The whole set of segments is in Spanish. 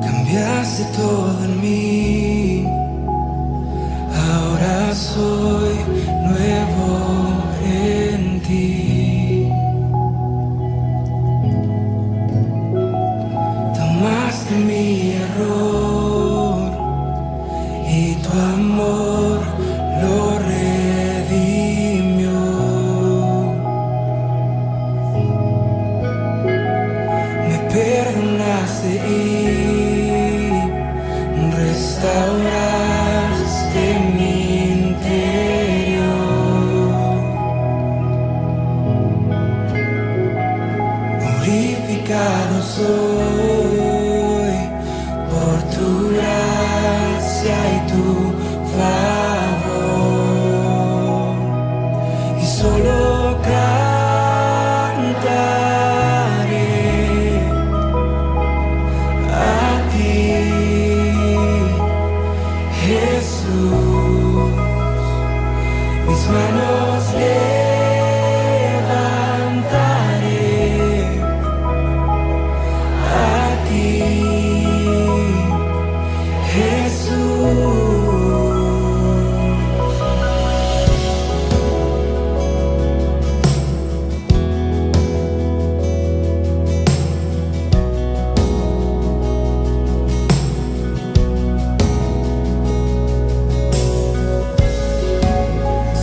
Cambiaste todo en mí, ahora soy nuevo en ti. Tomaste mi error y tu amor lo redimió. Me perdonaste y restauraste mi interior. Purificado soy por tu gracia y tu favor, y solo cantaré a ti, Jesús. Mis manos levantaré a ti, Jesús.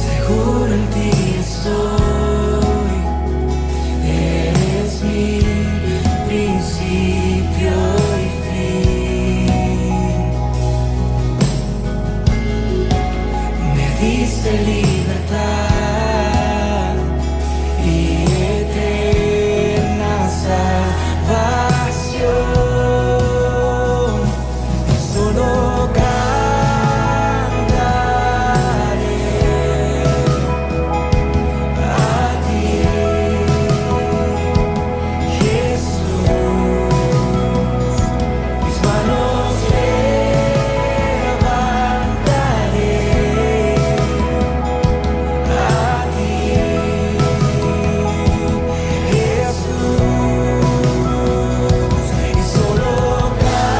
Seguro en ti estoy, eres mi principio y fin. Me diste libertad y eterna salvación. Solo cantaré a ti, Jesús. Mis manos levantaré a ti, Jesús. Y solo cantaré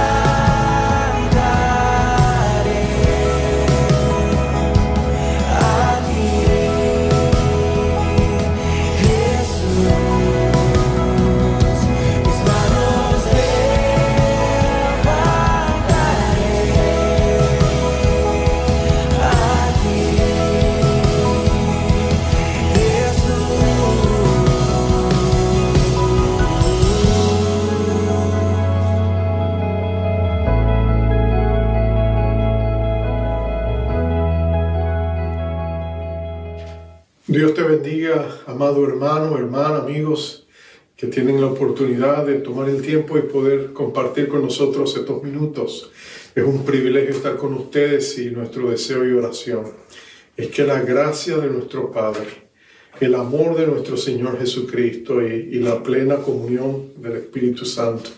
a ti, Jesús. Mis manos levantaré a ti, Dios te bendiga, amado hermano, hermana, amigos que tienen la oportunidad de tomar el tiempo y poder compartir con nosotros estos minutos. Es un privilegio estar con ustedes y nuestro deseo y oración es que la gracia de nuestro Padre, el amor de nuestro Señor Jesucristo y la plena comunión del Espíritu Santo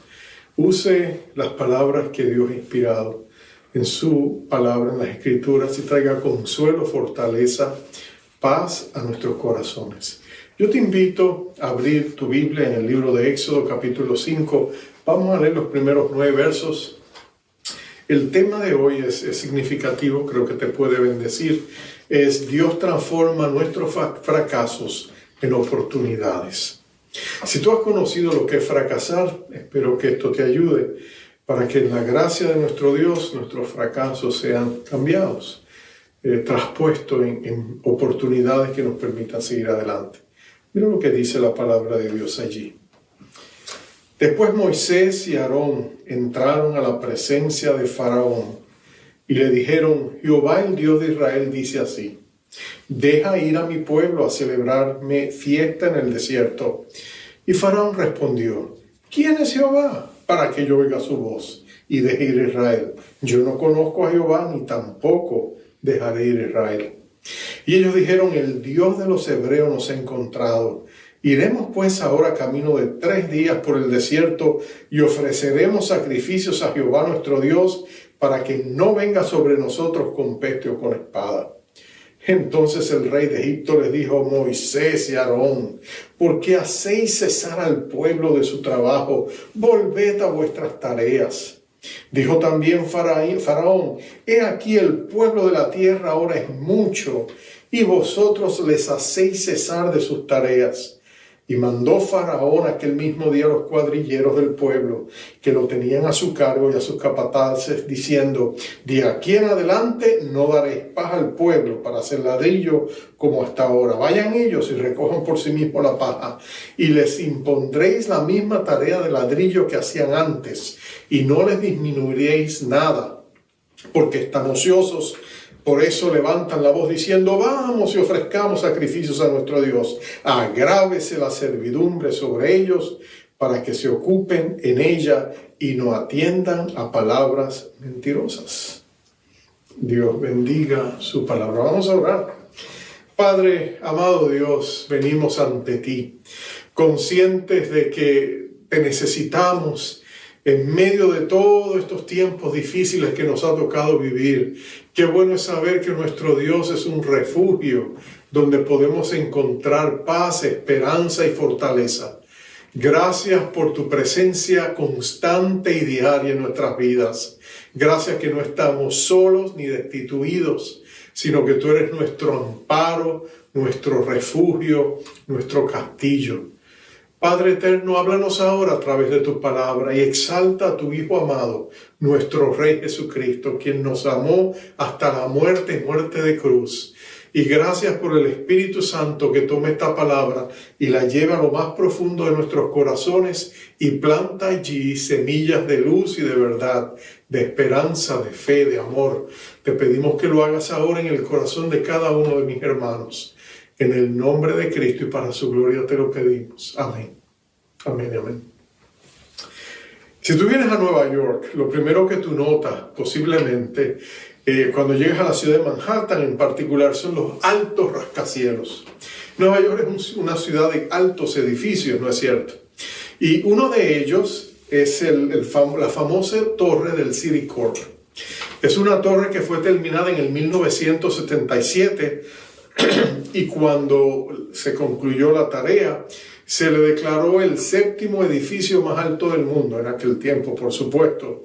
use las palabras que Dios ha inspirado en su palabra, en las Escrituras, y traiga consuelo, fortaleza, paz a nuestros corazones. Yo te invito a abrir tu Biblia en el libro de Éxodo, capítulo 5. Vamos a leer los primeros 9 versos. El tema de hoy es significativo, creo que te puede bendecir. Es Dios transforma nuestros fracasos en oportunidades. Si tú has conocido lo que es fracasar, espero que esto te ayude para que en la gracia de nuestro Dios nuestros fracasos sean cambiados, traspuestos en oportunidades que nos permitan seguir adelante. Mira lo que dice la palabra de Dios allí. Después Moisés y Aarón entraron a la presencia de Faraón y le dijeron: Jehová, el Dios de Israel, dice así: deja ir a mi pueblo a celebrarme fiesta en el desierto. Y Faraón respondió: ¿quién es Jehová para que yo oiga su voz y deje ir a Israel. Yo no conozco a Jehová, ni tampoco dejaré ir a Israel. Y ellos dijeron, el Dios de los hebreos nos ha encontrado. Iremos pues ahora camino de 3 días por el desierto y ofreceremos sacrificios a Jehová nuestro Dios para que no venga sobre nosotros con peste o con espada. Entonces el rey de Egipto les dijo a Moisés y a Aarón, ¿por qué hacéis cesar al pueblo de su trabajo? Volved a vuestras tareas. Dijo también Faraón, he aquí el pueblo de la tierra ahora es mucho, y vosotros les hacéis cesar de sus tareas. Y mandó Faraón aquel mismo día a los cuadrilleros del pueblo, que lo tenían a su cargo, y a sus capataces, diciendo, de aquí en adelante no daréis paja al pueblo para hacer ladrillo como hasta ahora. Vayan ellos y recojan por sí mismos la paja, y les impondréis la misma tarea de ladrillo que hacían antes, y no les disminuiréis nada, porque están ociosos. Por eso levantan la voz diciendo, vamos y ofrezcamos sacrificios a nuestro Dios. Agrávese la servidumbre sobre ellos para que se ocupen en ella y no atiendan a palabras mentirosas. Dios bendiga su palabra. Vamos a orar. Padre, amado Dios, venimos ante ti, conscientes de que te necesitamos en medio de todos estos tiempos difíciles que nos ha tocado vivir. Qué bueno es saber que nuestro Dios es un refugio donde podemos encontrar paz, esperanza y fortaleza. Gracias por tu presencia constante y diaria en nuestras vidas. Gracias que no estamos solos ni destituidos, sino que tú eres nuestro amparo, nuestro refugio, nuestro castillo. Padre eterno, háblanos ahora a través de tu palabra y exalta a tu Hijo amado, nuestro Rey Jesucristo, quien nos amó hasta la muerte y muerte de cruz. Y gracias por el Espíritu Santo que toma esta palabra y la lleva a lo más profundo de nuestros corazones y planta allí semillas de luz y de verdad, de esperanza, de fe, de amor. Te pedimos que lo hagas ahora en el corazón de cada uno de mis hermanos. En el nombre de Cristo y para su gloria te lo pedimos. Amén. Amén y amén. Si tú vienes a Nueva York, lo primero que tú notas posiblemente cuando llegas a la ciudad de Manhattan en particular son los altos rascacielos. Nueva York es una ciudad de altos edificios, ¿no es cierto? Y uno de ellos es la famosa torre del Citicorp. Es una torre que fue terminada en el 1977 y cuando se concluyó la tarea, se le declaró el 7º edificio más alto del mundo en aquel tiempo, por supuesto.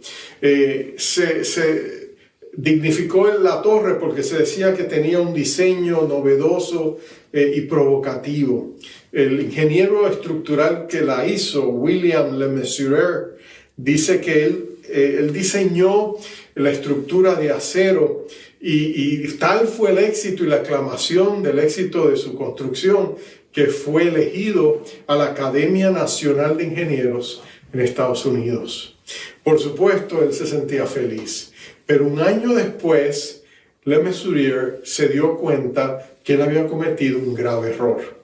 Se dignificó en la torre porque se decía que tenía un diseño novedoso y provocativo. El ingeniero estructural que la hizo, William Le Mesurier, dice que él diseñó la estructura de acero y tal fue el éxito y la aclamación del éxito de su construcción que fue elegido a la Academia Nacional de Ingenieros en Estados Unidos. Por supuesto, él se sentía feliz, pero un año después, Le Mesurier se dio cuenta que él había cometido un grave error.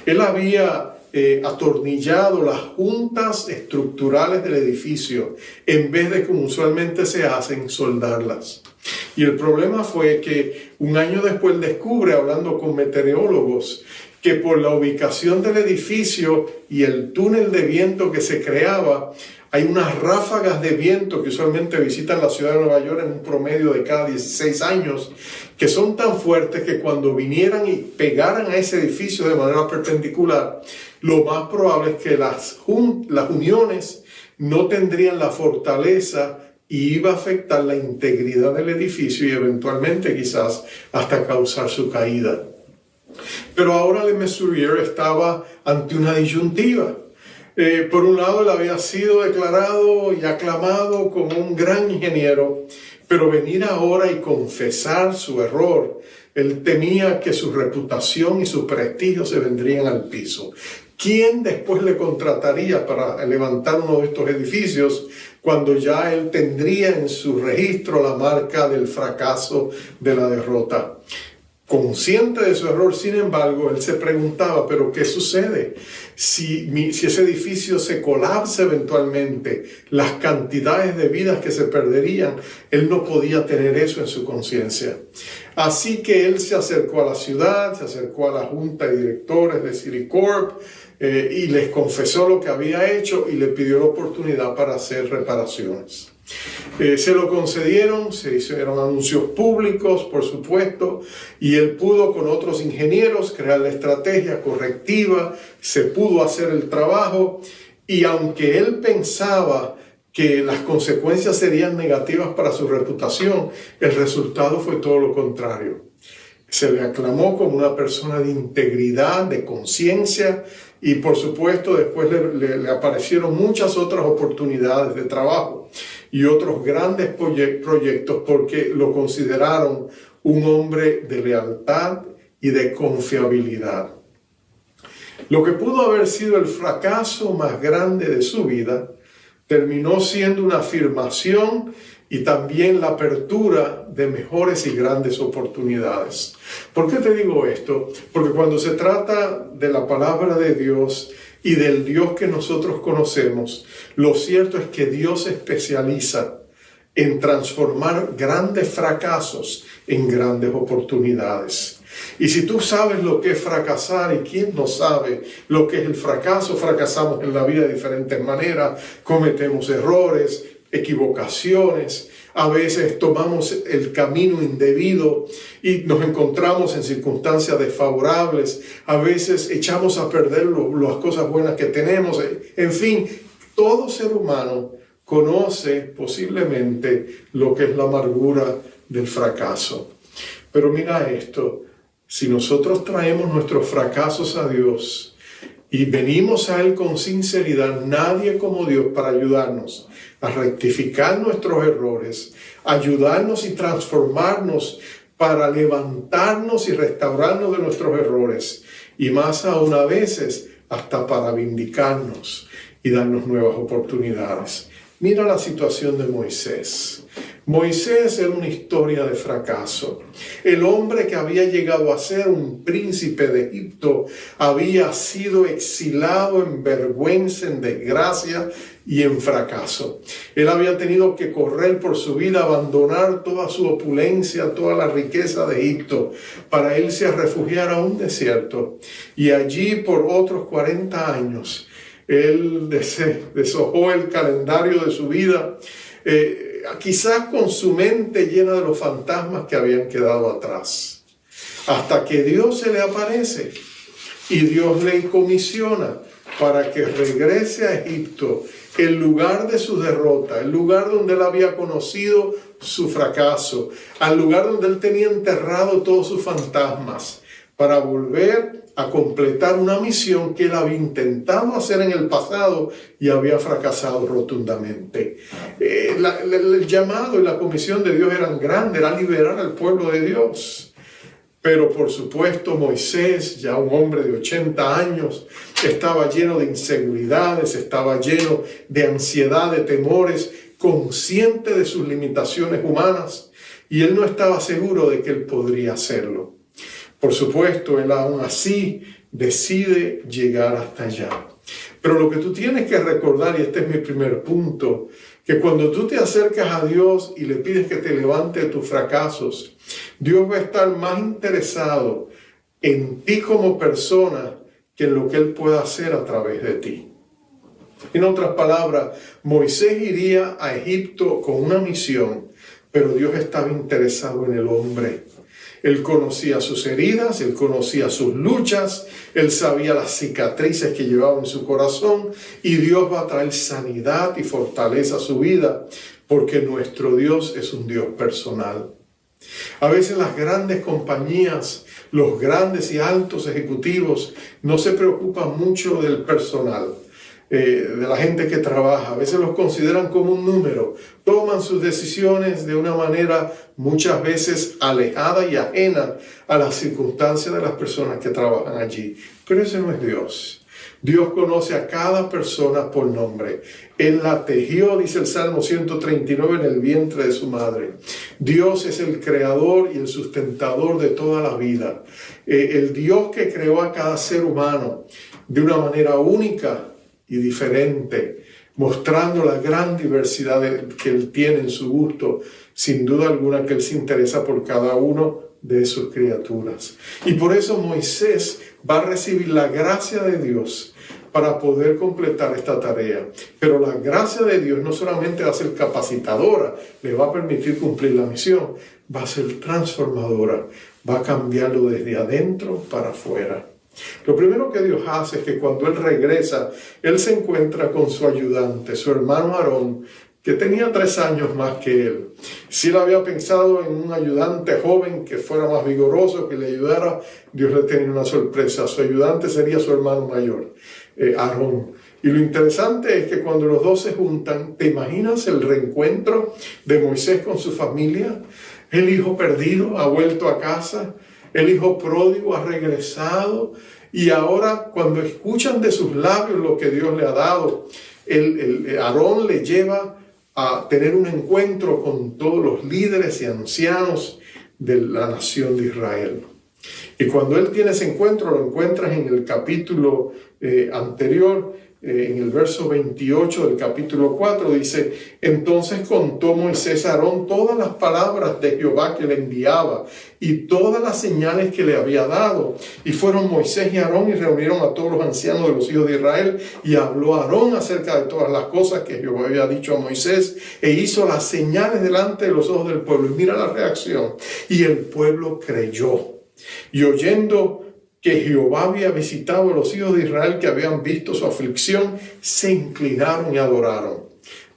Él había atornillado las juntas estructurales del edificio en vez de, como usualmente se hacen, soldarlas. Y el problema fue que un año después descubre, hablando con meteorólogos, que por la ubicación del edificio y el túnel de viento que se creaba, hay unas ráfagas de viento que usualmente visitan la ciudad de Nueva York en un promedio de cada 16 años, que son tan fuertes que cuando vinieran y pegaran a ese edificio de manera perpendicular, lo más probable es que las uniones no tendrían la fortaleza y iba a afectar la integridad del edificio y eventualmente quizás hasta causar su caída. Pero ahora Le Mesurier estaba ante una disyuntiva. Por un lado, él había sido declarado y aclamado como un gran ingeniero, pero venir ahora y confesar su error, él temía que su reputación y su prestigio se vendrían al piso. ¿Quién después le contrataría para levantar uno de estos edificios cuando ya él tendría en su registro la marca del fracaso, de la derrota? Consciente de su error, sin embargo, él se preguntaba, ¿pero qué sucede? Si ese edificio se colapsa eventualmente, las cantidades de vidas que se perderían, él no podía tener eso en su conciencia. Así que él se acercó a la ciudad, se acercó a la junta de directores de Citicorp y les confesó lo que había hecho y le pidió la oportunidad para hacer reparaciones. Se lo concedieron, se hicieron anuncios públicos, por supuesto, y él pudo con otros ingenieros crear la estrategia correctiva, se pudo hacer el trabajo, y aunque él pensaba que las consecuencias serían negativas para su reputación, el resultado fue todo lo contrario. Se le aclamó como una persona de integridad, de conciencia, y por supuesto después le aparecieron muchas otras oportunidades de trabajo y otros grandes proyectos porque lo consideraron un hombre de lealtad y de confiabilidad. Lo que pudo haber sido el fracaso más grande de su vida terminó siendo una afirmación y también la apertura de mejores y grandes oportunidades. ¿Por qué te digo esto? Porque cuando se trata de la palabra de Dios y del Dios que nosotros conocemos, lo cierto es que Dios se especializa en transformar grandes fracasos en grandes oportunidades. Y si tú sabes lo que es fracasar, y quién no sabe lo que es el fracaso, fracasamos en la vida de diferentes maneras, cometemos errores, equivocaciones, a veces tomamos el camino indebido y nos encontramos en circunstancias desfavorables, a veces echamos a perder las cosas buenas que tenemos, en fin, todo ser humano conoce posiblemente lo que es la amargura del fracaso. Pero mira esto, si nosotros traemos nuestros fracasos a Dios y venimos a Él con sinceridad, nadie como Dios para ayudarnos a rectificar nuestros errores, ayudarnos y transformarnos para levantarnos y restaurarnos de nuestros errores y más aún a veces hasta para vindicarnos y darnos nuevas oportunidades. Mira la situación de Moisés. Moisés era una historia de fracaso. El hombre que había llegado a ser un príncipe de Egipto había sido exilado en vergüenza, en desgracia y en fracaso. Él había tenido que correr por su vida, abandonar toda su opulencia, toda la riqueza de Egipto, para irse a refugiar a un desierto. Y allí por otros 40 años, él deshojó el calendario de su vida, quizás con su mente llena de los fantasmas que habían quedado atrás. Hasta que Dios se le aparece y Dios le comisiona para que regrese a Egipto, el lugar de su derrota, el lugar donde él había conocido su fracaso, al lugar donde él tenía enterrado todos sus fantasmas, para volver a completar una misión que él había intentado hacer en el pasado y había fracasado rotundamente. El llamado y la comisión de Dios eran grandes, era liberar al pueblo de Dios. Pero por supuesto Moisés, ya un hombre de 80 años, estaba lleno de inseguridades, estaba lleno de ansiedad, de temores, consciente de sus limitaciones humanas, y él no estaba seguro de que él podría hacerlo. Por supuesto, él aún así decide llegar hasta allá. Pero lo que tú tienes que recordar, y este es mi primer punto, que cuando tú te acercas a Dios y le pides que te levante de tus fracasos, Dios va a estar más interesado en ti como persona que en lo que Él pueda hacer a través de ti. En otras palabras, Moisés iría a Egipto con una misión, pero Dios estaba interesado en el hombre. Él conocía sus heridas, él conocía sus luchas, él sabía las cicatrices que llevaba en su corazón, y Dios va a traer sanidad y fortaleza a su vida, porque nuestro Dios es un Dios personal. A veces las grandes compañías, los grandes y altos ejecutivos no se preocupan mucho del personal, de la gente que trabaja. A veces los consideran como un número. Toman sus decisiones de una manera muchas veces alejada y ajena a las circunstancias de las personas que trabajan allí. Pero ese no es Dios. Dios conoce a cada persona por nombre. Él la tejió, dice el Salmo 139, en el vientre de su madre. Dios es el creador y el sustentador de toda la vida. El Dios que creó a cada ser humano de una manera única y diferente, mostrando la gran diversidad que Él tiene en su gusto, sin duda alguna que Él se interesa por cada uno de sus criaturas. Y por eso Moisés va a recibir la gracia de Dios para poder completar esta tarea. Pero la gracia de Dios no solamente va a ser capacitadora, le va a permitir cumplir la misión, va a ser transformadora, va a cambiarlo desde adentro para afuera. Lo primero que Dios hace es que cuando Él regresa, Él se encuentra con su ayudante, su hermano Aarón, que tenía 3 años más que él. Si él había pensado en un ayudante joven que fuera más vigoroso, que le ayudara, Dios le tenía una sorpresa. Su ayudante sería su hermano mayor, Aarón. Y lo interesante es que cuando los dos se juntan, ¿te imaginas el reencuentro de Moisés con su familia? El hijo perdido ha vuelto a casa, el hijo pródigo ha regresado, y ahora cuando escuchan de sus labios lo que Dios le ha dado, Aarón le lleva a tener un encuentro con todos los líderes y ancianos de la nación de Israel. Y cuando él tiene ese encuentro, lo encuentras en el capítulo anterior, en el verso 28 del capítulo 4, dice: entonces contó Moisés a Aarón todas las palabras de Jehová que le enviaba y todas las señales que le había dado. Y fueron Moisés y Aarón y reunieron a todos los ancianos de los hijos de Israel, y habló Aarón acerca de todas las cosas que Jehová había dicho a Moisés, e hizo las señales delante de los ojos del pueblo. Y mira la reacción: y el pueblo creyó. Y oyendo que Jehová había visitado a los hijos de Israel que habían visto su aflicción, se inclinaron y adoraron.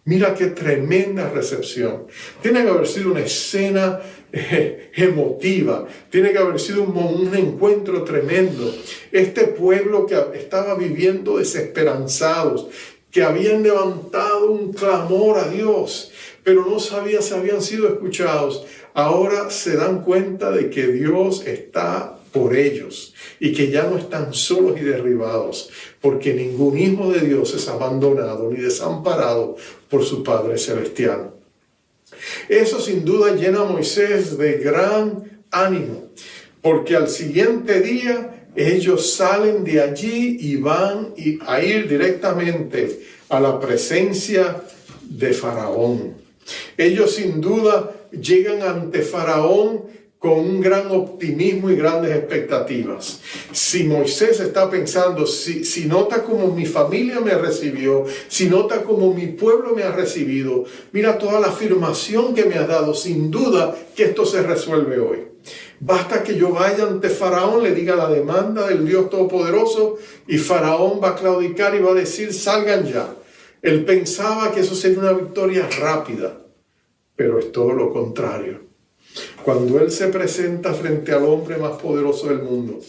Mira qué tremenda recepción. Tiene que haber sido una escena emotiva, tiene que haber sido un encuentro tremendo. Este pueblo que estaba viviendo desesperanzados, que habían levantado un clamor a Dios, pero no sabía si habían sido escuchados, ahora se dan cuenta de que Dios está por ellos y que ya no están solos y derribados, porque ningún hijo de Dios es abandonado ni desamparado por su Padre Celestial. Eso sin duda llena a Moisés de gran ánimo, porque al siguiente día ellos salen de allí y van a ir directamente a la presencia de Faraón. Ellos sin duda llegan ante Faraón con un gran optimismo y grandes expectativas. Si Moisés está pensando, si nota como mi familia me recibió, si nota como mi pueblo me ha recibido, mira toda la afirmación que me has dado, sin duda que esto se resuelve hoy. Basta que yo vaya ante Faraón, le diga la demanda del Dios Todopoderoso, y Faraón va a claudicar y va a decir: salgan ya. Él pensaba que eso sería una victoria rápida, pero es todo lo contrario. Cuando él se presenta frente al hombre más poderoso del mundo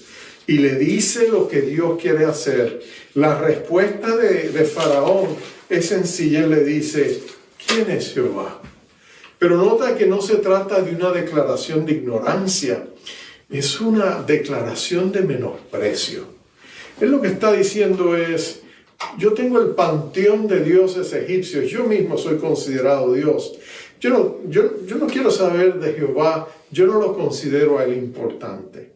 y le dice lo que Dios quiere hacer, la respuesta de Faraón es sencilla. Él le dice: ¿quién es Jehová? Pero nota que no se trata de una declaración de ignorancia, es una declaración de menosprecio. Él lo que está diciendo es: yo tengo el panteón de dioses egipcios, yo mismo soy considerado Dios. Yo no quiero saber de Jehová, yo no lo considero a él importante.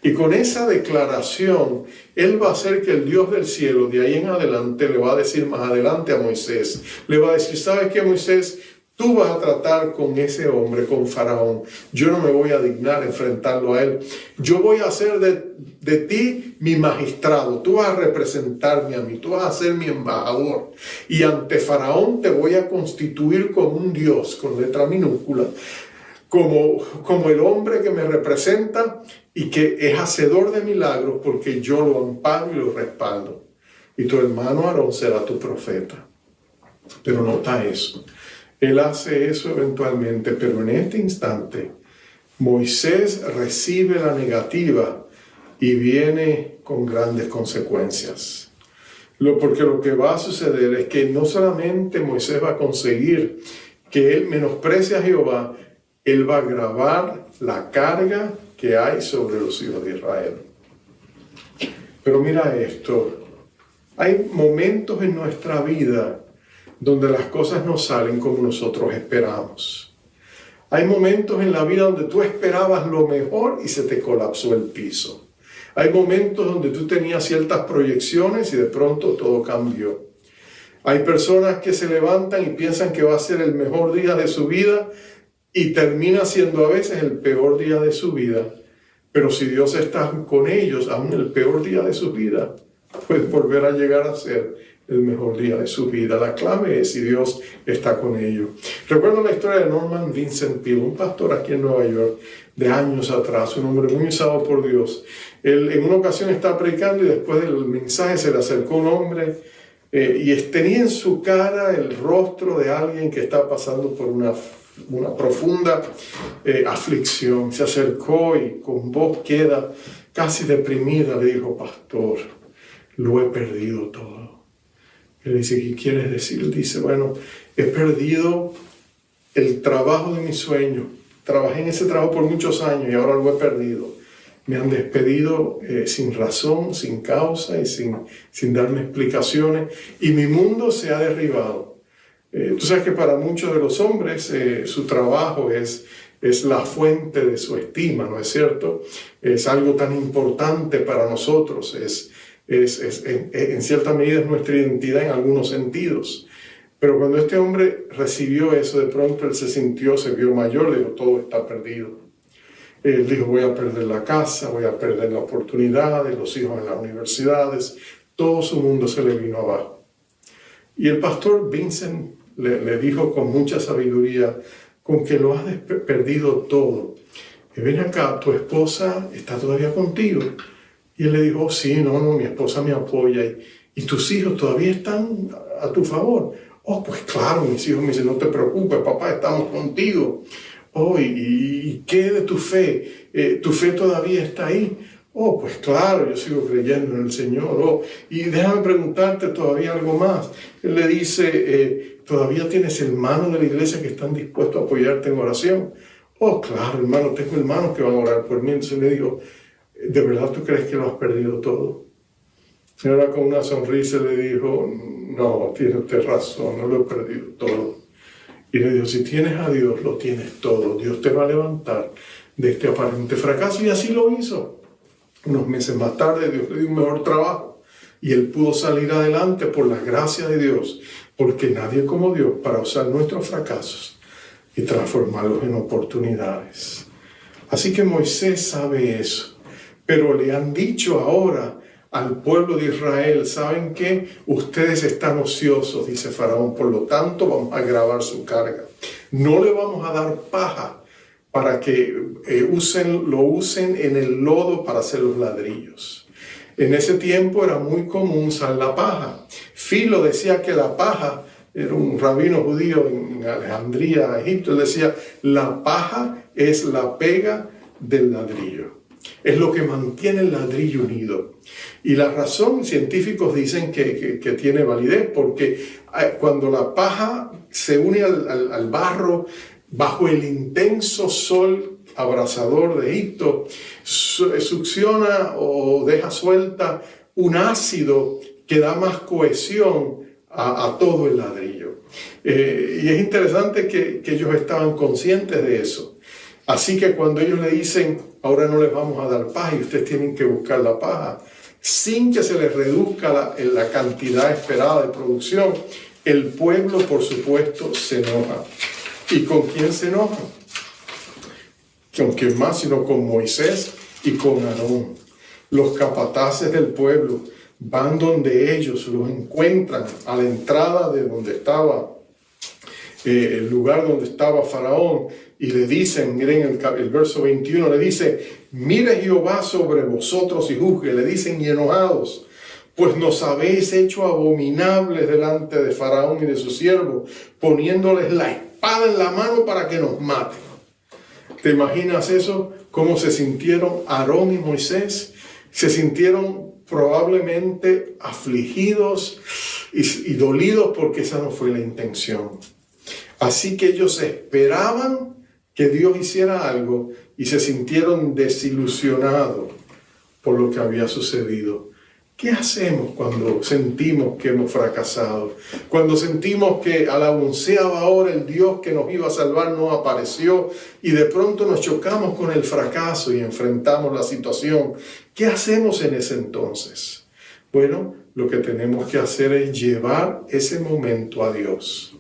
Y con esa declaración, él va a hacer que el Dios del cielo, de ahí en adelante, le va a decir más adelante a Moisés, le va a decir: ¿sabes qué, Moisés? Tú vas a tratar con ese hombre, con Faraón. Yo no me voy a dignar a enfrentarlo a él. Yo voy a hacer de ti mi magistrado. Tú vas a representarme a mí. Tú vas a ser mi embajador. Y ante Faraón te voy a constituir como un Dios, con letra minúscula, como el hombre que me representa y que es hacedor de milagros, porque yo lo amparo y lo respaldo. Y tu hermano Aarón será tu profeta. Pero nota eso. Él hace eso eventualmente, pero en este instante Moisés recibe la negativa y viene con grandes consecuencias. Porque lo que va a suceder es que no solamente Moisés va a conseguir que él menosprecie a Jehová, él va a agravar la carga que hay sobre los hijos de Israel. Pero mira esto, Hay momentos en nuestra vida donde las cosas no salen como nosotros esperamos. Hay momentos en la vida donde tú esperabas lo mejor y se te colapsó el piso. Hay momentos donde tú tenías ciertas proyecciones y de pronto todo cambió. Hay personas que se levantan y piensan que va a ser el mejor día de su vida y termina siendo a veces el peor día de su vida. Pero si Dios está con ellos, aún el peor día de su vida puede volver a llegar a ser el mejor día de su vida. La clave es si Dios está con ellos. Recuerdo la historia de Norman Vincent Peale, un pastor aquí en Nueva York de años atrás, un hombre muy usado por Dios. Él en una ocasión estaba predicando y después del mensaje se le acercó un hombre y tenía en su cara el rostro de alguien que está pasando por una profunda aflicción. Se acercó y con voz queda casi deprimida le dijo: pastor, lo he perdido todo. Él le dice: ¿qué quieres decir? Él dice: bueno, he perdido el trabajo de mis sueños. Trabajé en ese trabajo por muchos años y ahora lo he perdido. Me han despedido sin razón, sin causa y sin darme explicaciones. Y mi mundo se ha derribado. Tú sabes que para muchos de los hombres su trabajo es la fuente de su estima, ¿no es cierto? Es algo tan importante para nosotros. En cierta medida es nuestra identidad en algunos sentidos. Pero cuando este hombre recibió eso, de pronto él se vio mayor, dijo: todo está perdido. Él dijo: voy a perder la casa, voy a perder la oportunidad de los hijos en las universidades. Todo su mundo se le vino abajo. Y el pastor Vincent le dijo con mucha sabiduría: con que lo has perdido todo, ven acá, tu esposa está todavía contigo. Y él le dijo: sí, no, mi esposa me apoya. ¿Y tus hijos todavía están a tu favor? Oh, pues claro, mis hijos me dicen: no te preocupes, papá, estamos contigo. Oh, ¿y qué de tu fe? ¿Tu fe todavía está ahí? Oh, pues claro, yo sigo creyendo en el Señor. Oh, y déjame preguntarte todavía algo más. Él le dice: ¿todavía tienes hermanos de la iglesia que están dispuestos a apoyarte en oración? Oh, claro, hermano, tengo hermanos que van a orar por mí. Entonces le digo: ¿de verdad tú crees que lo has perdido todo? La señora con una sonrisa le dijo: no, tiene usted razón, no lo he perdido todo. Y le dijo: si tienes a Dios, lo tienes todo. Dios te va a levantar de este aparente fracaso. Y así lo hizo. Unos meses más tarde, Dios le dio un mejor trabajo. Y él pudo salir adelante por la gracia de Dios. Porque nadie como Dios para usar nuestros fracasos y transformarlos en oportunidades. Así que Moisés sabe eso. Pero le han dicho ahora al pueblo de Israel: ¿saben qué? Ustedes están ociosos, dice Faraón, por lo tanto vamos a agravar su carga. No le vamos a dar paja para que lo usen en el lodo para hacer los ladrillos. En ese tiempo era muy común usar la paja. Filo decía que la paja, era un rabino judío en Alejandría, Egipto, él decía: la paja es la pega del ladrillo. Es lo que mantiene el ladrillo unido. Y la razón, científicos dicen que tiene validez, porque cuando la paja se une al barro bajo el intenso sol abrasador de Egipto, succiona o deja suelta un ácido que da más cohesión a todo el ladrillo. Y es interesante que ellos estaban conscientes de eso. Así que cuando ellos le dicen: ahora no les vamos a dar paja y ustedes tienen que buscar la paja, sin que se les reduzca la cantidad esperada de producción, el pueblo, por supuesto, se enoja. ¿Y con quién se enoja? ¿Con quién más? Sino con Moisés y con Aarón. Los capataces del pueblo van donde ellos, los encuentran a la entrada de donde estaba el lugar donde estaba Faraón, y le dicen, miren el verso 21, le dice: mire Jehová sobre vosotros y juzgue. Le dicen, y enojados: pues nos habéis hecho abominables delante de Faraón y de sus siervos, poniéndoles la espada en la mano para que nos maten. ¿Te imaginas eso? ¿Cómo se sintieron Aarón y Moisés? Se sintieron probablemente afligidos y dolidos, porque esa no fue la intención. Así que ellos esperaban que Dios hiciera algo y se sintieron desilusionados por lo que había sucedido. ¿Qué hacemos cuando sentimos que hemos fracasado? Cuando sentimos que a la 11ª hora el Dios que nos iba a salvar no apareció y de pronto nos chocamos con el fracaso y enfrentamos la situación. ¿Qué hacemos en ese entonces? Bueno, lo que tenemos que hacer es llevar ese momento a Dios.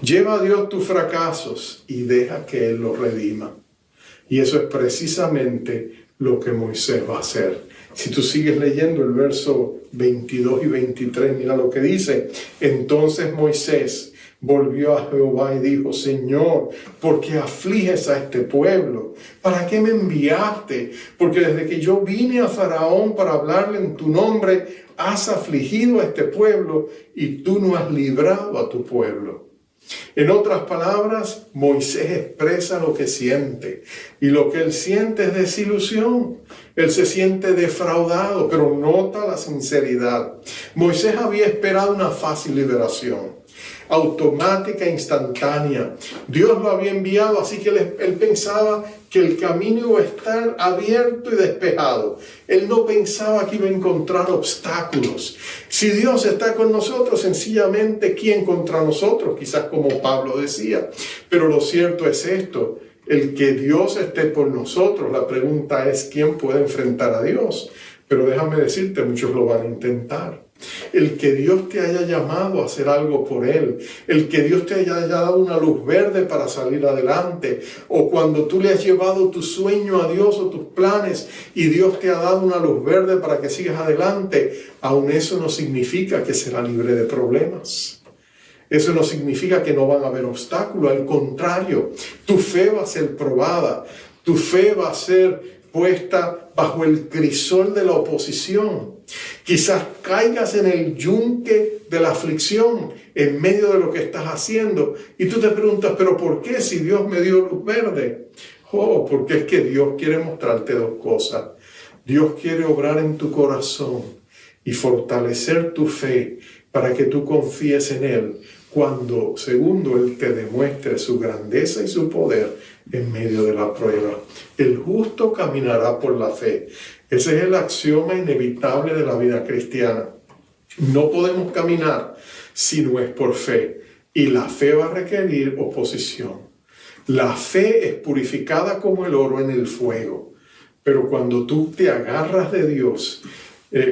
Lleva a Dios tus fracasos y deja que Él los redima. Y eso es precisamente lo que Moisés va a hacer. Si tú sigues leyendo el verso 22 y 23, mira lo que dice. Entonces Moisés volvió a Jehová y dijo: Señor, ¿por qué afliges a este pueblo? ¿Para qué me enviaste? Porque desde que yo vine a Faraón para hablarle en tu nombre, has afligido a este pueblo y tú no has librado a tu pueblo. En otras palabras, Moisés expresa lo que siente, y lo que él siente es desilusión. Él se siente defraudado, pero nota la sinceridad. Moisés había esperado una fácil liberación, automática e instantánea. Dios lo había enviado, así que él pensaba que el camino iba a estar abierto y despejado. Él no pensaba que iba a encontrar obstáculos. Si Dios está con nosotros, sencillamente, ¿quién contra nosotros? Quizás como Pablo decía. Pero lo cierto es esto: el que Dios esté por nosotros. La pregunta es, ¿quién puede enfrentar a Dios? Pero déjame decirte, muchos lo van a intentar. El que Dios te haya llamado a hacer algo por Él, el que Dios te haya dado una luz verde para salir adelante, o cuando tú le has llevado tu sueño a Dios o tus planes y Dios te ha dado una luz verde para que sigas adelante, aún eso no significa que será libre de problemas. Eso no significa que no van a haber obstáculos. Al contrario, tu fe va a ser probada, tu fe va a ser puesta bajo el crisol de la oposición. Quizás caigas en el yunque de la aflicción en medio de lo que estás haciendo y tú te preguntas, ¿pero por qué si Dios me dio luz verde? Porque es que Dios quiere mostrarte dos cosas. Dios quiere obrar en tu corazón y fortalecer tu fe para que tú confíes en Él cuando, segundo, Él te demuestre su grandeza y su poder en medio de la prueba. El justo caminará por la fe. Ese es el axioma inevitable de la vida cristiana. No podemos caminar si no es por fe. Y la fe va a requerir oposición. La fe es purificada como el oro en el fuego. Pero cuando tú te agarras de Dios,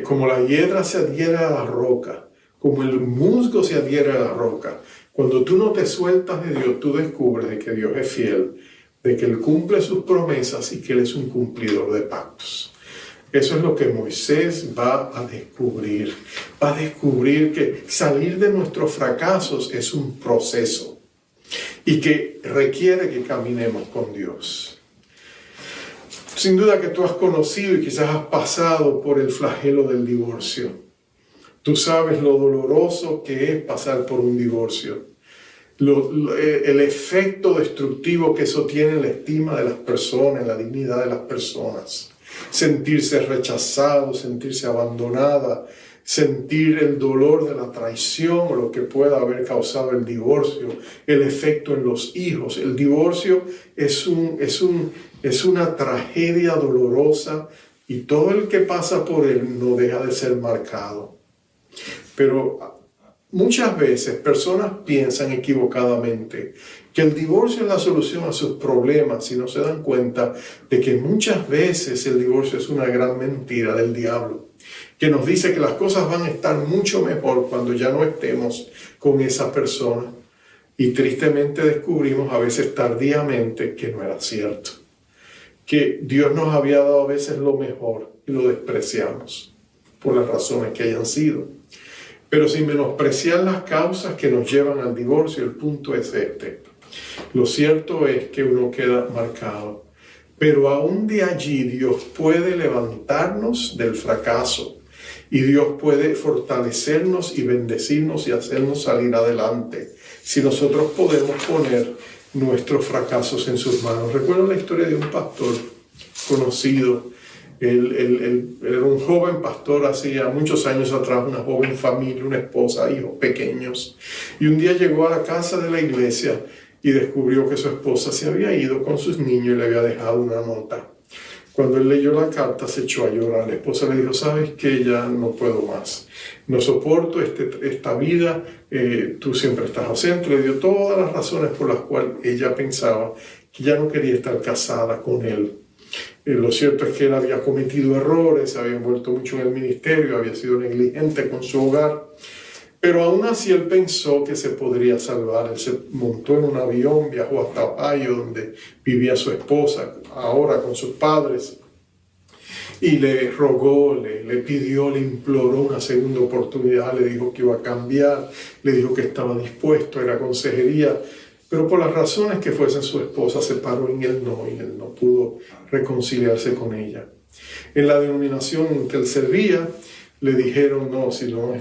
como la hiedra se adhiere a la roca, como el musgo se adhiere a la roca, cuando tú no te sueltas de Dios, tú descubres de que Dios es fiel, de que Él cumple sus promesas y que Él es un cumplidor de pactos. Eso es lo que Moisés va a descubrir. Va a descubrir que salir de nuestros fracasos es un proceso y que requiere que caminemos con Dios. Sin duda que tú has conocido y quizás has pasado por el flagelo del divorcio. Tú sabes lo doloroso que es pasar por un divorcio. El efecto destructivo que eso tiene en la estima de las personas, en la dignidad de las personas. Sentirse rechazado, sentirse abandonada, sentir el dolor de la traición o lo que pueda haber causado el divorcio, el efecto en los hijos. El divorcio es una tragedia dolorosa y todo el que pasa por él no deja de ser marcado. Pero muchas veces personas piensan equivocadamente que el divorcio es la solución a sus problemas y no se dan cuenta de que muchas veces el divorcio es una gran mentira del diablo, que nos dice que las cosas van a estar mucho mejor cuando ya no estemos con esa persona. Y tristemente descubrimos a veces tardíamente que no era cierto, que Dios nos había dado a veces lo mejor y lo despreciamos por las razones que hayan sido. Pero sin menospreciar las causas que nos llevan al divorcio, el punto es este. Lo cierto es que uno queda marcado. Pero aún de allí Dios puede levantarnos del fracaso. Y Dios puede fortalecernos y bendecirnos y hacernos salir adelante. Si nosotros podemos poner nuestros fracasos en sus manos. Recuerdo la historia de un pastor conocido. Él era un joven pastor hacía muchos años atrás, una joven familia, una esposa, hijos pequeños. Y un día llegó a la casa de la iglesia y descubrió que su esposa se había ido con sus niños y le había dejado una nota. Cuando él leyó la carta se echó a llorar. La esposa le dijo, ¿sabes qué? Ya no puedo más. No soporto esta vida. Tú siempre estás ausente. Le dio todas las razones por las cuales ella pensaba que ya no quería estar casada con él. Lo cierto es que él había cometido errores, se había envuelto mucho en el ministerio, había sido negligente con su hogar. Pero aún así él pensó que se podría salvar. Él se montó en un avión, viajó hasta Ohio, donde vivía su esposa, ahora con sus padres, y le rogó, le pidió, le imploró una segunda oportunidad, le dijo que iba a cambiar, le dijo que estaba dispuesto, era consejería, pero por las razones que fuesen su esposa se paró en el no, y él no pudo reconciliarse con ella. En la denominación en que él servía, le dijeron, no, si no,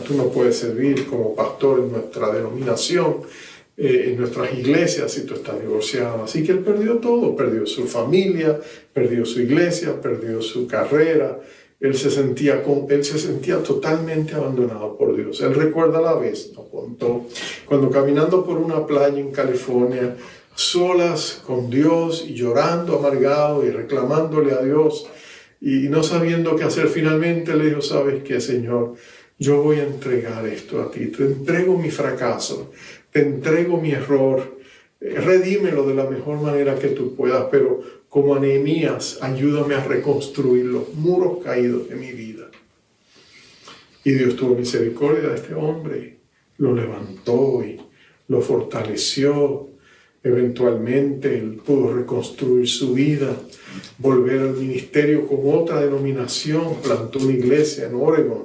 tú no puedes servir como pastor en nuestra denominación, en nuestras iglesias, si tú estás divorciado. Así que él perdió todo, perdió su familia, perdió su iglesia, perdió su carrera. Él se sentía totalmente abandonado por Dios. Él recuerda la vez, nos contó, cuando caminando por una playa en California, solas con Dios y llorando amargado y reclamándole a Dios, y no sabiendo qué hacer, finalmente le dijo, ¿sabes qué, Señor? Yo voy a entregar esto a ti. Te entrego mi fracaso, te entrego mi error. Redímelo de la mejor manera que tú puedas, pero como a Nehemías, ayúdame a reconstruir los muros caídos de mi vida. Y Dios tuvo misericordia de este hombre, lo levantó y lo fortaleció. Eventualmente él pudo reconstruir su vida, volver al ministerio con otra denominación, plantó una iglesia en Oregon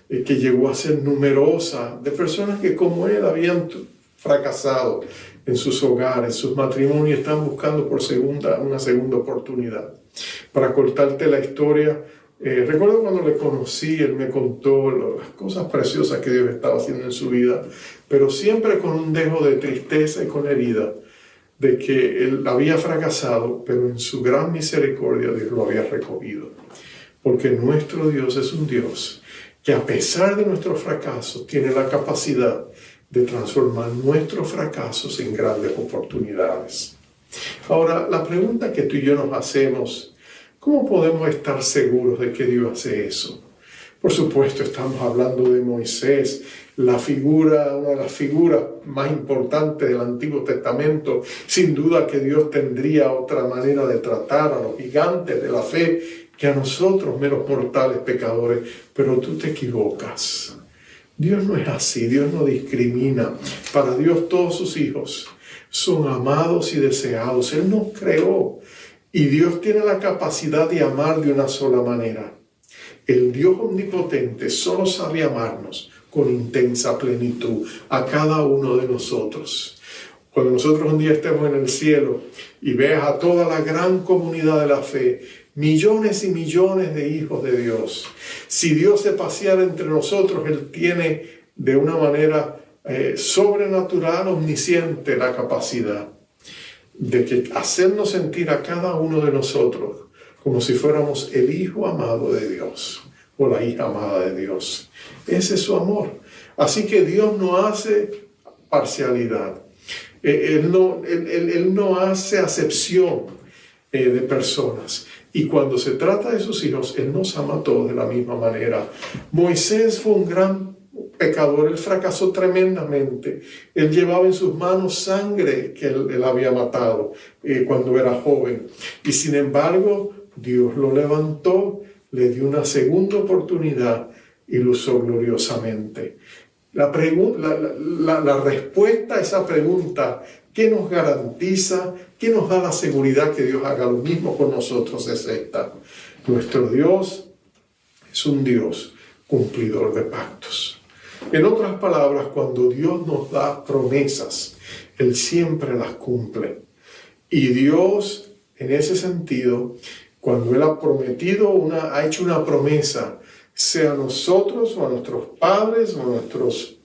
que llegó a ser numerosa, de personas que como él habían fracasado en sus hogares, sus matrimonios, están buscando por una segunda oportunidad. Para cortarte la historia, recuerdo cuando le conocí, él me contó las cosas preciosas que Dios estaba haciendo en su vida, pero siempre con un dejo de tristeza y con herida, de que él había fracasado, pero en su gran misericordia Dios lo había recogido. Porque nuestro Dios es un Dios que a pesar de nuestros fracasos tiene la capacidad de transformar nuestros fracasos en grandes oportunidades. Ahora, la pregunta que tú y yo nos hacemos, ¿cómo podemos estar seguros de que Dios hace eso? Por supuesto, estamos hablando de Moisés, una de las figuras más importantes del Antiguo Testamento. Sin duda que Dios tendría otra manera de tratar a los gigantes de la fe que a nosotros, meros mortales pecadores, pero tú te equivocas. Dios no es así, Dios no discrimina. Para Dios todos sus hijos son amados y deseados. Él nos creó y Dios tiene la capacidad de amar de una sola manera. El Dios omnipotente solo sabe amarnos con intensa plenitud a cada uno de nosotros. Cuando nosotros un día estemos en el cielo y veas a toda la gran comunidad de la fe, millones y millones de hijos de Dios, si Dios se paseara entre nosotros, Él tiene de una manera sobrenatural, omnisciente, la capacidad de hacernos sentir a cada uno de nosotros como si fuéramos el hijo amado de Dios o la hija amada de Dios. Ese es su amor. Así que Dios no hace parcialidad. Él no hace acepción de personas. Y cuando se trata de sus hijos, Él nos ama a todos de la misma manera. Moisés fue un gran pecador. Él fracasó tremendamente. Él llevaba en sus manos sangre que él había matado cuando era joven. Y sin embargo, Dios lo levantó, le dio una segunda oportunidad y lo usó gloriosamente. La respuesta a esa pregunta, ¿qué nos garantiza, qué nos da la seguridad que Dios haga lo mismo con nosotros? Es esta: nuestro Dios es un Dios cumplidor de pactos. En otras palabras, cuando Dios nos da promesas, Él siempre las cumple. Y Dios, en ese sentido, cuando Él ha hecho una promesa, sea a nosotros o a nuestros padres o a nuestros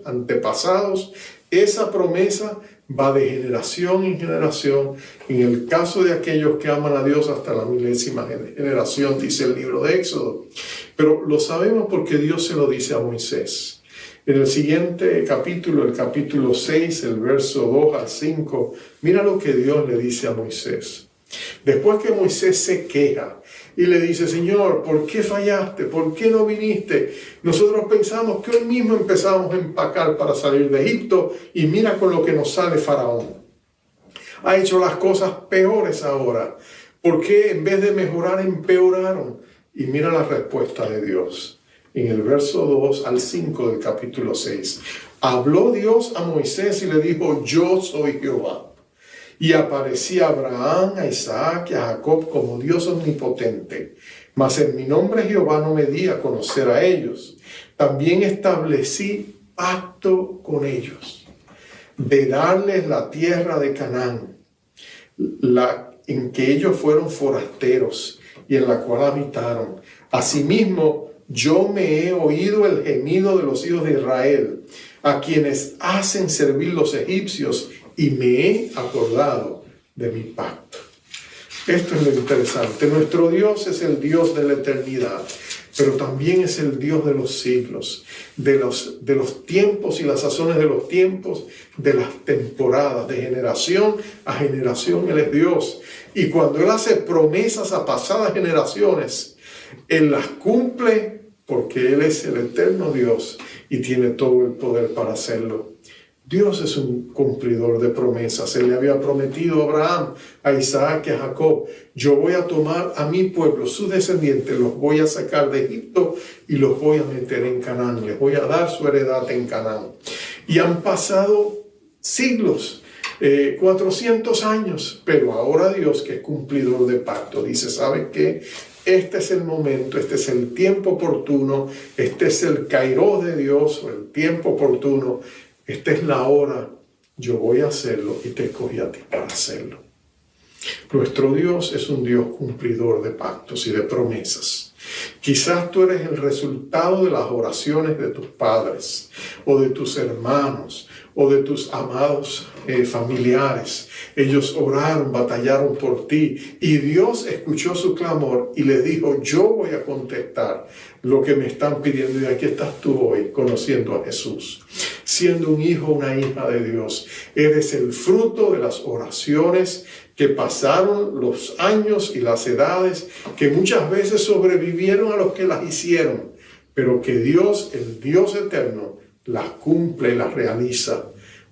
antepasados, esa promesa va de generación en generación. En el caso de aquellos que aman a Dios, hasta la 1000ª generación, dice el libro de Éxodo. Pero lo sabemos porque Dios se lo dice a Moisés. En el siguiente capítulo, el capítulo 6, el verso 2 al 5, mira lo que Dios le dice a Moisés. Después que Moisés se queja y le dice, Señor, ¿por qué fallaste? ¿Por qué no viniste? Nosotros pensamos que hoy mismo empezamos a empacar para salir de Egipto y mira con lo que nos sale Faraón. Ha hecho las cosas peores ahora. ¿Por qué en vez de mejorar empeoraron? Y mira la respuesta de Dios. En el verso 2 al 5 del capítulo 6. Habló Dios a Moisés y le dijo, yo soy Jehová. Y aparecía a Abraham, a Isaac y a Jacob como Dios omnipotente. Mas en mi nombre Jehová no me di a conocer a ellos. También establecí pacto con ellos, de darles la tierra de Canaán, en que ellos fueron forasteros y en la cual habitaron. Asimismo, yo me he oído el gemido de los hijos de Israel, a quienes hacen servir los egipcios, y me he acordado de mi pacto. Esto es lo interesante. Nuestro Dios es el Dios de la eternidad, pero también es el Dios de los siglos, de los tiempos y las sazones de los tiempos, de las temporadas, de generación a generación. Él es Dios. Y cuando Él hace promesas a pasadas generaciones, Él las cumple porque Él es el eterno Dios y tiene todo el poder para hacerlo. Dios es un cumplidor de promesas. Él le había prometido a Abraham, a Isaac y a Jacob, yo voy a tomar a mi pueblo, sus descendientes, los voy a sacar de Egipto y los voy a meter en Canaán. Les voy a dar su heredad en Canaán. Y han pasado siglos, 400 años, pero ahora Dios, que es cumplidor de pacto, dice, ¿saben qué? Este es el momento, este es el tiempo oportuno, este es el kairos de Dios, o el tiempo oportuno. Esta es la hora, yo voy a hacerlo y te escogí a ti para hacerlo. Nuestro Dios es un Dios cumplidor de pactos y de promesas. Quizás tú eres el resultado de las oraciones de tus padres o de tus hermanos o de tus amados familiares. Ellos oraron, batallaron por ti y Dios escuchó su clamor y le dijo, yo voy a contestar lo que me están pidiendo. Y aquí estás tú hoy conociendo a Jesús, siendo un hijo o una hija de Dios. Eres el fruto de las oraciones que pasaron los años y las edades, que muchas veces sobrevivieron a los que las hicieron, pero que Dios, el Dios eterno, las cumple y las realiza,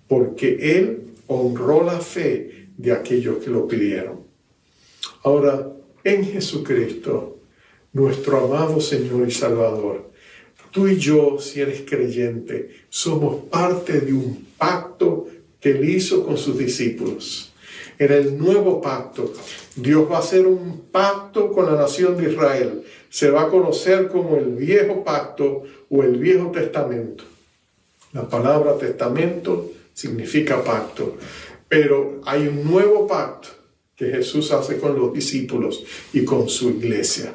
porque Él honró la fe de aquellos que lo pidieron. Ahora, en Jesucristo, nuestro amado Señor y Salvador, tú y yo, si eres creyente, somos parte de un pacto que Él hizo con sus discípulos. Era el nuevo pacto. Dios va a hacer un pacto con la nación de Israel. Se va a conocer como el viejo pacto o el viejo testamento. La palabra testamento significa pacto. Pero hay un nuevo pacto que Jesús hace con los discípulos y con su iglesia.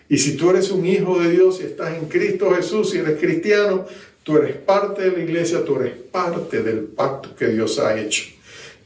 Y si tú eres un hijo de Dios y estás en Cristo Jesús y eres cristiano, tú eres parte de la iglesia, tú eres parte del pacto que Dios ha hecho.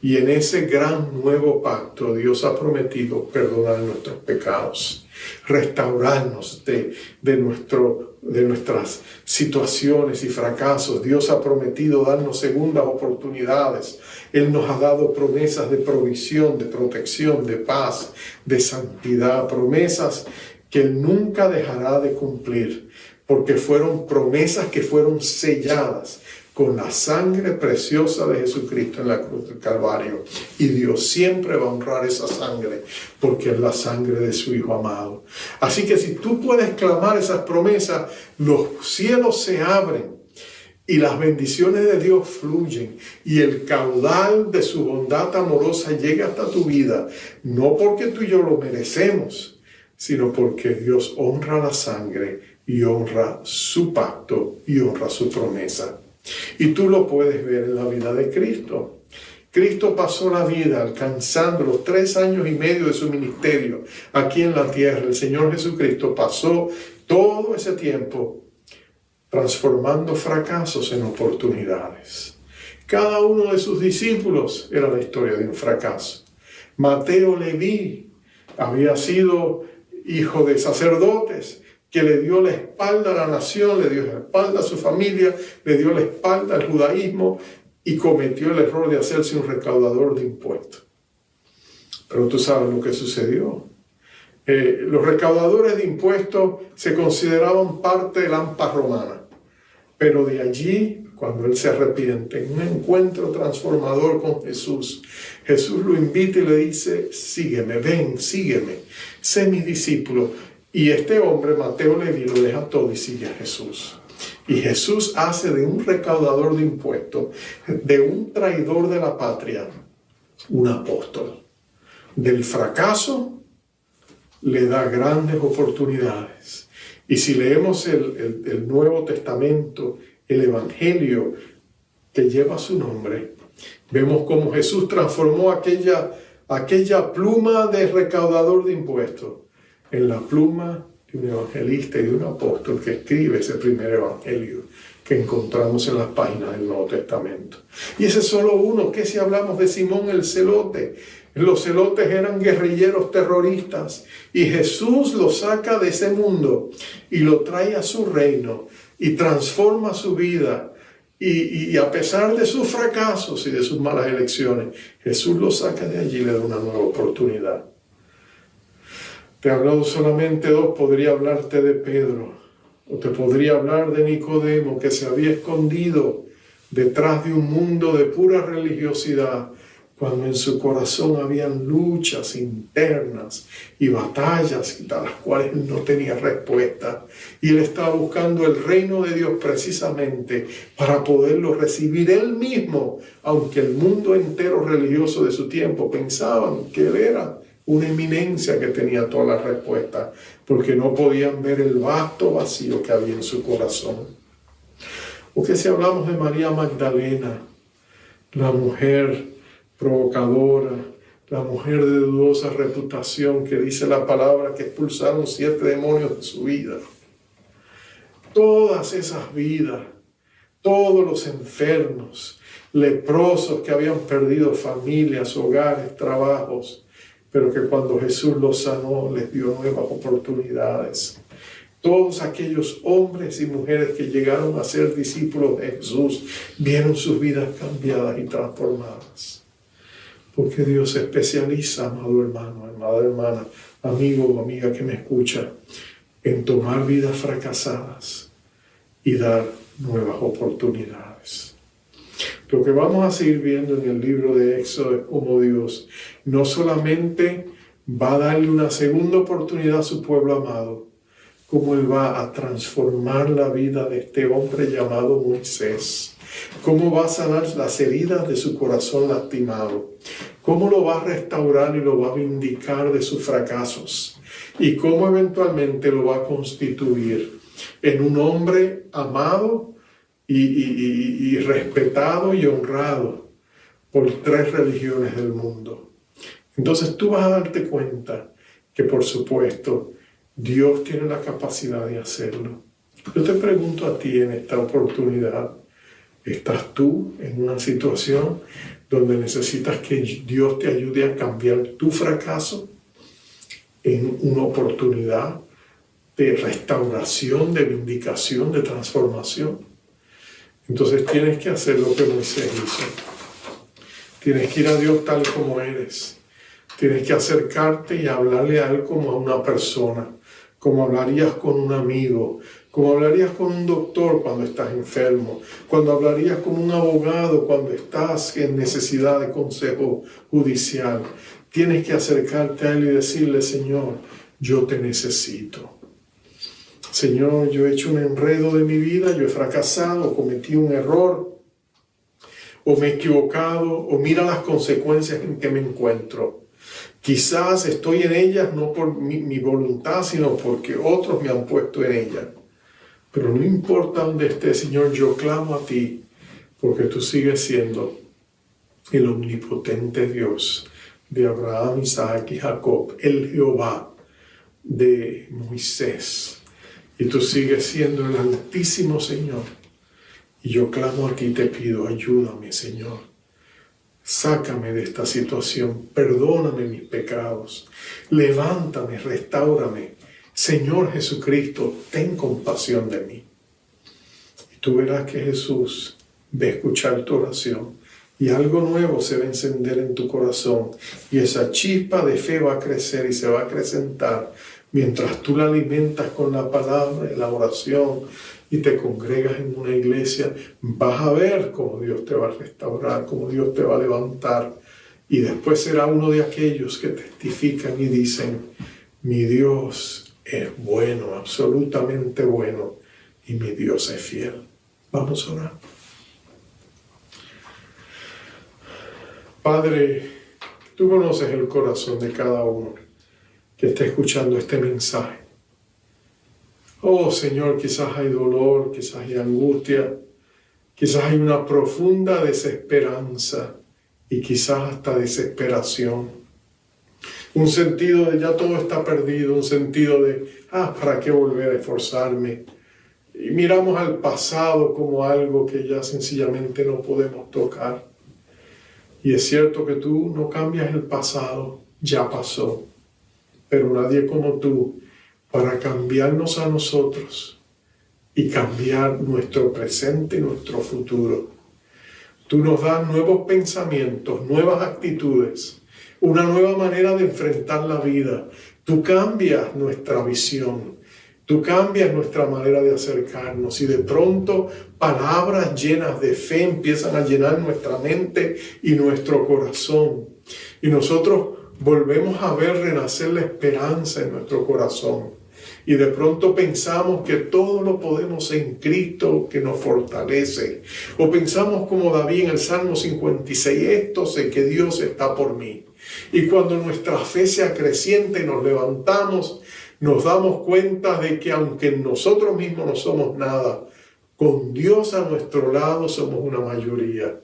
Y en ese gran nuevo pacto Dios ha prometido perdonar nuestros pecados, restaurarnos de nuestras situaciones y fracasos. Dios ha prometido darnos segundas oportunidades. Él nos ha dado promesas de provisión, de protección, de paz, de santidad, promesas que Él nunca dejará de cumplir, porque fueron promesas que fueron selladas con la sangre preciosa de Jesucristo en la cruz del Calvario. Y Dios siempre va a honrar esa sangre, porque es la sangre de su Hijo amado. Así que si tú puedes clamar esas promesas, los cielos se abren y las bendiciones de Dios fluyen y el caudal de su bondad amorosa llega hasta tu vida, no porque tú y yo lo merecemos, sino porque Dios honra la sangre y honra su pacto y honra su promesa. Y tú lo puedes ver en la vida de Cristo. Cristo pasó la vida alcanzando los 3 años y medio de su ministerio aquí en la tierra. El Señor Jesucristo pasó todo ese tiempo transformando fracasos en oportunidades. Cada uno de sus discípulos era la historia de un fracaso. Mateo Leví había sido hijo de sacerdotes, que le dio la espalda a la nación, le dio la espalda a su familia, le dio la espalda al judaísmo y cometió el error de hacerse un recaudador de impuestos. Pero tú sabes lo que sucedió. Los recaudadores de impuestos se consideraban parte del AMPA romana. Pero de allí, cuando él se arrepiente, en un encuentro transformador con Jesús, Jesús lo invita y le dice: sígueme, ven, sígueme, sé mi discípulo. Y este hombre, Mateo Leví, lo deja todo y sigue a Jesús. Y Jesús hace de un recaudador de impuestos, de un traidor de la patria, un apóstol. Del fracaso le da grandes oportunidades. Y si leemos el Nuevo Testamento, el Evangelio que lleva su nombre, vemos cómo Jesús transformó aquella pluma de recaudador de impuestos en la pluma de un evangelista y de un apóstol que escribe ese primer evangelio que encontramos en las páginas del Nuevo Testamento. Y ese es solo uno. ¿Qué si hablamos de Simón el celote? Los celotes eran guerrilleros terroristas y Jesús lo saca de ese mundo y lo trae a su reino y transforma su vida. Y a pesar de sus fracasos y de sus malas elecciones, Jesús lo saca de allí y le da una nueva oportunidad. Te he hablado solamente dos. Podría hablarte de Pedro, o te podría hablar de Nicodemo, que se había escondido detrás de un mundo de pura religiosidad, cuando en su corazón habían luchas internas y batallas a las cuales él no tenía respuesta. Y él estaba buscando el reino de Dios precisamente para poderlo recibir él mismo, aunque el mundo entero religioso de su tiempo pensaban que él era una eminencia que tenía todas las respuestas, porque no podían ver el vasto vacío que había en su corazón. O que si hablamos de María Magdalena, la mujer provocadora, la mujer de dudosa reputación, que dice la palabra que expulsaron 7 demonios de su vida. Todas esas vidas, todos los enfermos, leprosos que habían perdido familias, hogares, trabajos, pero que cuando Jesús los sanó, les dio nuevas oportunidades. Todos aquellos hombres y mujeres que llegaron a ser discípulos de Jesús, vieron sus vidas cambiadas y transformadas. Porque Dios se especializa, amado hermano, amada hermana, amigo o amiga que me escucha, en tomar vidas fracasadas y dar nuevas oportunidades. Lo que vamos a seguir viendo en el libro de Éxodo es cómo Dios no solamente va a darle una segunda oportunidad a su pueblo amado, cómo Él va a transformar la vida de este hombre llamado Moisés, cómo va a sanar las heridas de su corazón lastimado, cómo lo va a restaurar y lo va a vindicar de sus fracasos, y cómo eventualmente lo va a constituir en un hombre amado y respetado y honrado por 3 religiones del mundo. Entonces tú vas a darte cuenta que, por supuesto, Dios tiene la capacidad de hacerlo. Yo te pregunto a ti en esta oportunidad, ¿estás tú en una situación donde necesitas que Dios te ayude a cambiar tu fracaso en una oportunidad de restauración, de vindicación, de transformación? Entonces tienes que hacer lo que Moisés hizo. Tienes que ir a Dios tal como eres. Tienes que acercarte y hablarle a Él como a una persona, como hablarías con un amigo, como hablarías con un doctor cuando estás enfermo, cuando hablarías con un abogado cuando estás en necesidad de consejo judicial. Tienes que acercarte a Él y decirle: Señor, yo te necesito. Señor, yo he hecho un enredo de mi vida, yo he fracasado, cometí un error, o me he equivocado, o mira las consecuencias en que me encuentro. Quizás estoy en ellas no por mi voluntad, sino porque otros me han puesto en ellas. Pero no importa dónde esté, Señor, yo clamo a ti, porque tú sigues siendo el omnipotente Dios de Abraham, Isaac y Jacob, el Jehová de Moisés. Y tú sigues siendo el Altísimo Señor. Y yo clamo a ti y te pido: ayúdame, Señor. Sácame de esta situación. Perdóname mis pecados. Levántame, restáurame. Señor Jesucristo, ten compasión de mí. Y tú verás que Jesús va a escuchar tu oración y algo nuevo se va a encender en tu corazón. Y esa chispa de fe va a crecer y se va a acrecentar mientras tú la alimentas con la palabra y la oración y te congregas en una iglesia. Vas a ver cómo Dios te va a restaurar, cómo Dios te va a levantar. Y después será uno de aquellos que testifican y dicen: mi Dios es bueno, absolutamente bueno, y mi Dios es fiel. Vamos a orar. Padre, tú conoces el corazón de cada uno que está escuchando este mensaje. Oh Señor, quizás hay dolor, quizás hay angustia, quizás hay una profunda desesperanza y quizás hasta desesperación. Un sentido de ya todo está perdido, un sentido de, ¿para qué volver a esforzarme? Y miramos al pasado como algo que ya sencillamente no podemos tocar. Y es cierto que tú no cambias el pasado, ya pasó. Pero nadie como tú para cambiarnos a nosotros y cambiar nuestro presente y nuestro futuro. Tú nos das nuevos pensamientos, nuevas actitudes, una nueva manera de enfrentar la vida. Tú cambias nuestra visión. Tú cambias nuestra manera de acercarnos y de pronto palabras llenas de fe empiezan a llenar nuestra mente y nuestro corazón. Y nosotros volvemos a ver renacer la esperanza en nuestro corazón. Y de pronto pensamos que todo lo podemos en Cristo que nos fortalece. O pensamos como David en el Salmo 56, esto sé que Dios está por mí. Y cuando nuestra fe se acreciente y nos levantamos, nos damos cuenta de que aunque nosotros mismos no somos nada, con Dios a nuestro lado somos una mayoría.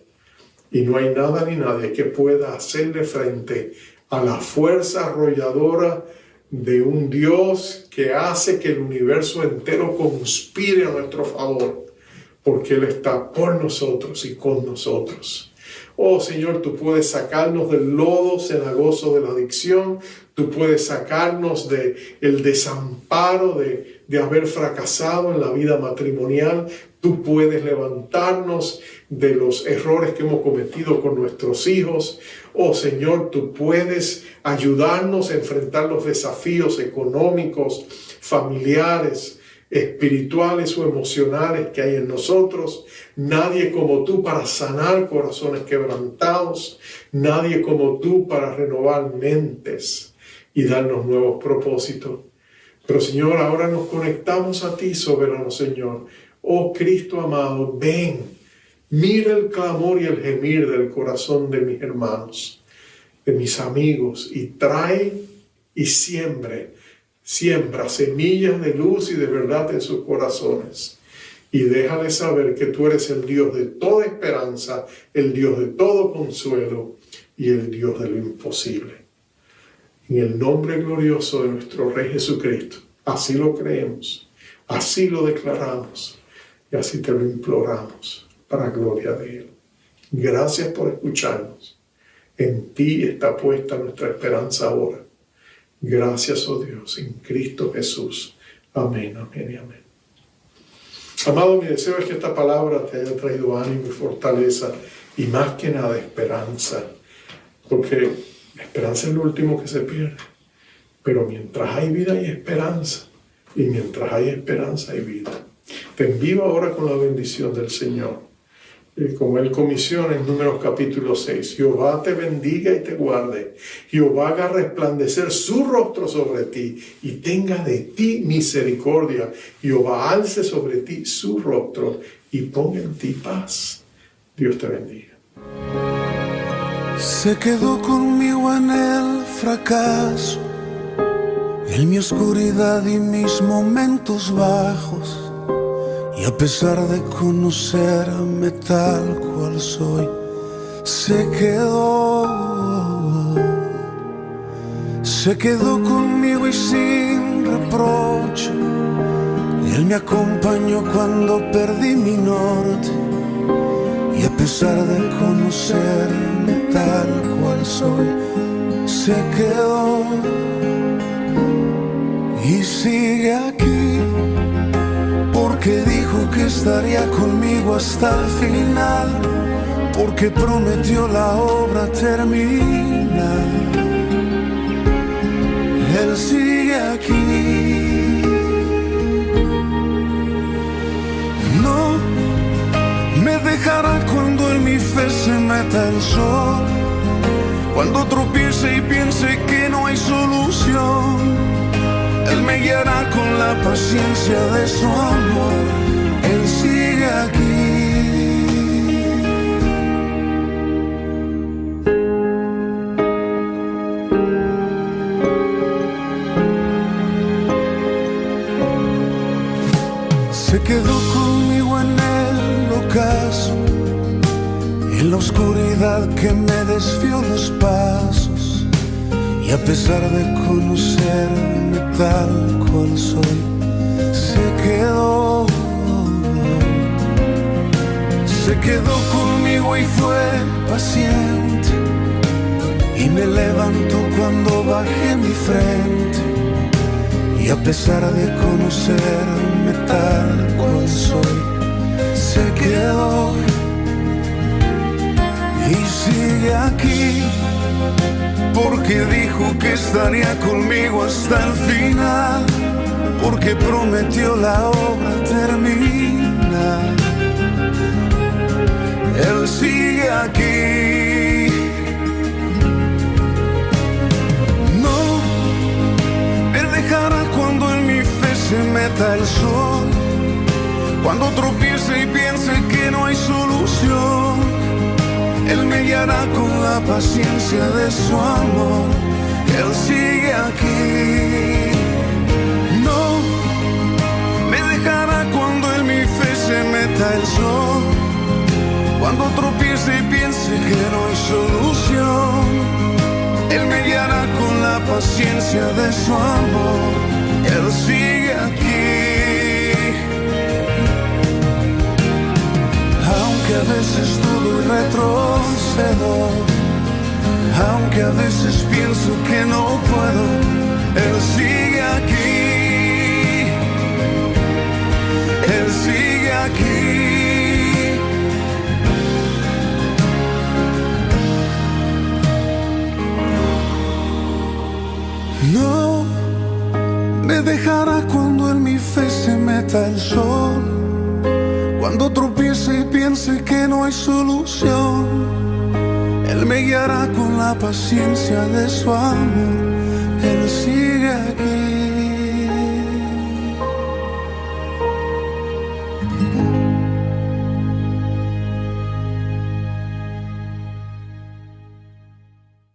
Y no hay nada ni nadie que pueda hacerle frente a la fuerza arrolladora de un Dios que hace que el universo entero conspire a nuestro favor, porque Él está por nosotros y con nosotros. Oh Señor, tú puedes sacarnos del lodo cenagoso de la adicción, tú puedes sacarnos del desamparo de haber fracasado en la vida matrimonial, tú puedes levantarnos de los errores que hemos cometido con nuestros hijos. Oh Señor, tú puedes ayudarnos a enfrentar los desafíos económicos, familiares, espirituales o emocionales que hay en nosotros. Nadie como tú para sanar corazones quebrantados, nadie como tú para renovar mentes y darnos nuevos propósitos. Pero Señor, ahora nos conectamos a ti, soberano Señor. Oh Cristo amado, ven, mira el clamor y el gemir del corazón de mis hermanos, de mis amigos, y trae y siembra semillas de luz y de verdad en sus corazones. Y déjale saber que tú eres el Dios de toda esperanza, el Dios de todo consuelo y el Dios de lo imposible. En el nombre glorioso de nuestro Rey Jesucristo, así lo creemos, así lo declaramos y así te lo imploramos para gloria de Él. Gracias por escucharnos. En ti está puesta nuestra esperanza ahora. Gracias, oh Dios, en Cristo Jesús. Amén, amén y amén. Amado, mi deseo es que esta palabra te haya traído ánimo y fortaleza y más que nada esperanza, porque la esperanza es lo último que se pierde. Pero mientras hay vida hay esperanza, y mientras hay esperanza hay vida. Te envío ahora con la bendición del Señor. Como Él comisiona en Números capítulo 6, Jehová te bendiga y te guarde. Jehová haga resplandecer su rostro sobre ti y tenga de ti misericordia. Jehová alce sobre ti su rostro y ponga en ti paz. Dios te bendiga. Se quedó conmigo en el fracaso, en mi oscuridad y mis momentos bajos. Y a pesar de conocerme tal cual soy, se quedó conmigo y sin reproche. Él me acompañó cuando perdí mi norte. Y a pesar de conocerme tal cual soy, se quedó y sigue aquí, porque dijo que estaría conmigo hasta el final. porque prometió la obra termina. Él sigue aquí. No me dejará cuando en mi fe se meta el sol, cuando tropiece y piense que no hay solución. Él me guiará con la paciencia de su amor. Él sigue aquí. Se quedó conmigo en el ocaso, en la oscuridad que me desvió los pasos, y a pesar de conocerme tal cual soy, se quedó conmigo y fue paciente, y me levantó cuando bajé mi frente, y a pesar de conocerme tal cual soy, se quedó y sigue aquí, porque dijo que estaría conmigo hasta el final, porque prometió la obra termina. Él sigue aquí. No me dejará cuando en mi fe se meta el sol, cuando tropiece y piense que no hay solución. Él me guiará con la paciencia de su amor. Él sigue aquí. No me dejará cuando en mi fe se meta el sol, cuando tropiece y piense que no hay solución. Él me guiará con la paciencia de su amor. Él sigue aquí. Aunque a veces dudo y retrocedo, aunque a veces pienso que no puedo, Él sigue aquí. Él sigue aquí. No me dejará cuando en mi fe se meta el sol, cuando tropiece y piense que no hay solución. Él me guiará con la paciencia de su amor. Él sigue